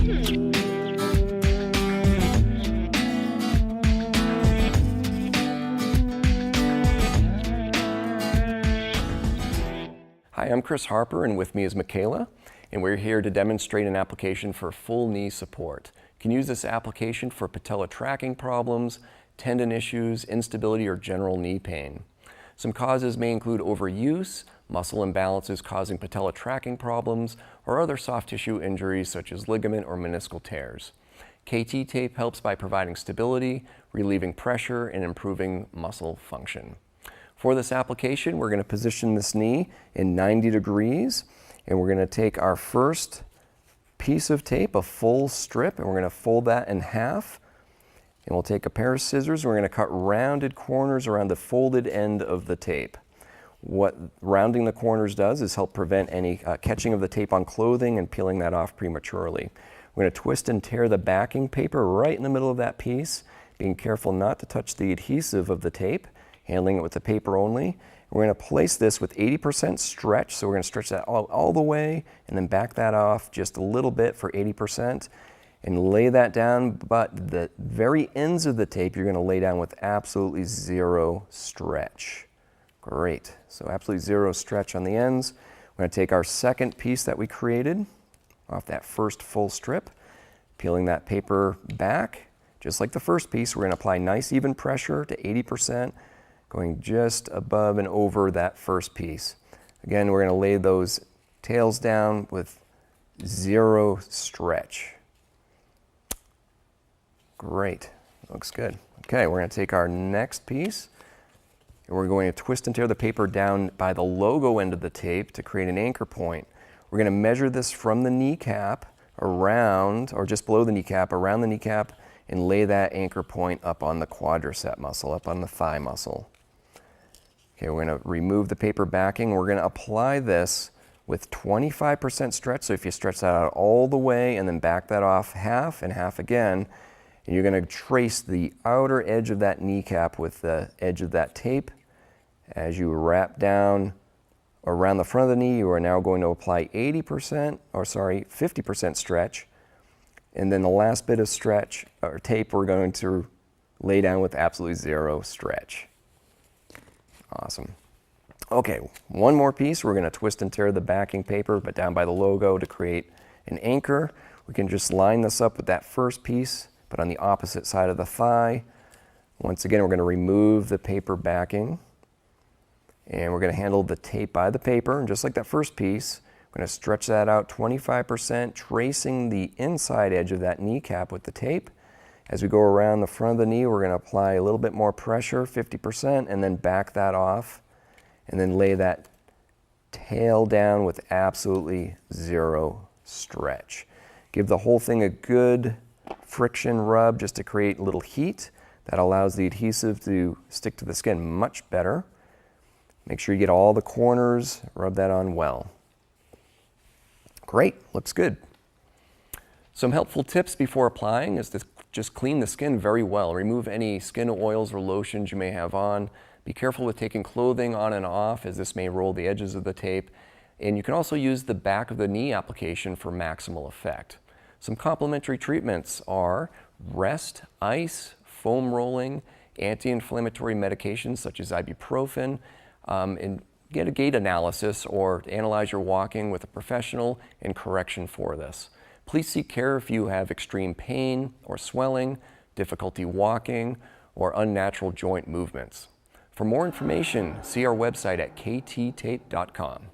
Hi, I'm Chris Harper, and with me is Michaela, and we're here to demonstrate an application for full knee support. You can use this application for patella tracking problems, tendon issues, instability, or general knee pain. Some causes may include overuse, muscle imbalances causing patella tracking problems, or other soft tissue injuries such as ligament or meniscal tears. KT tape helps by providing stability, relieving pressure, and improving muscle function. For this application, we're going to position this knee in 90 degrees, and we're going to take our first piece of tape, a full strip, and we're going to fold that in half. And we'll take a pair of scissors, and we're going to cut rounded corners around the folded end of the tape. What rounding the corners does is help prevent any catching of the tape on clothing and peeling that off prematurely. We're going to twist and tear the backing paper right in the middle of that piece, being careful not to touch the adhesive of the tape, handling it with the paper only. We're going to place this with 80% stretch, so we're going to stretch that all the way and then back that off just a little bit for 80% and lay that down, but the very ends of the tape you're going to lay down with absolutely zero stretch. Great, so absolutely zero stretch on the ends. We're going to take our second piece that we created off that first full strip, peeling that paper back. Just like the first piece, we're going to apply nice even pressure to 80%, going just above and over that first piece. Again, we're going to lay those tails down with zero stretch. Great, looks good. Okay, we're going to take our next piece, and we're going to twist and tear the paper down by the logo end of the tape to create an anchor point. We're going to measure this from the kneecap around, or just below the kneecap, around the kneecap, and lay that anchor point up on the quadricep muscle, up on the thigh muscle. Okay, we're going to remove the paper backing. We're going to apply this with 25% stretch. So if you stretch that out all the way and then back that off half and half again, and you're going to trace the outer edge of that kneecap with the edge of that tape. As you wrap down around the front of the knee, you are now going to apply 50% stretch. And then the last bit of stretch or tape we're going to lay down with absolutely zero stretch. Awesome. Okay, one more piece. We're going to twist and tear the backing paper, but down by the logo to create an anchor. We can just line this up with that first piece, but on the opposite side of the thigh. Once again, we're going to remove the paper backing, and we're going to handle the tape by the paper. And just like that first piece, we're going to stretch that out 25%, tracing the inside edge of that kneecap with the tape. As we go around the front of the knee, we're going to apply a little bit more pressure, 50%, and then back that off, and then lay that tail down with absolutely zero stretch. Give the whole thing a good friction rub just to create a little heat. That allows the adhesive to stick to the skin much better. Make sure you get all the corners, rub that on well. Great, looks good. Some helpful tips before applying is to just clean the skin very well. Remove any skin oils or lotions you may have on. Be careful with taking clothing on and off, as this may roll the edges of the tape. And you can also use the back of the knee application for maximal effect. Some complementary treatments are rest, ice, foam rolling, anti-inflammatory medications such as ibuprofen, and get a gait analysis or analyze your walking with a professional and correction for this. Please seek care if you have extreme pain or swelling, difficulty walking, or unnatural joint movements. For more information, see our website at kttape.com.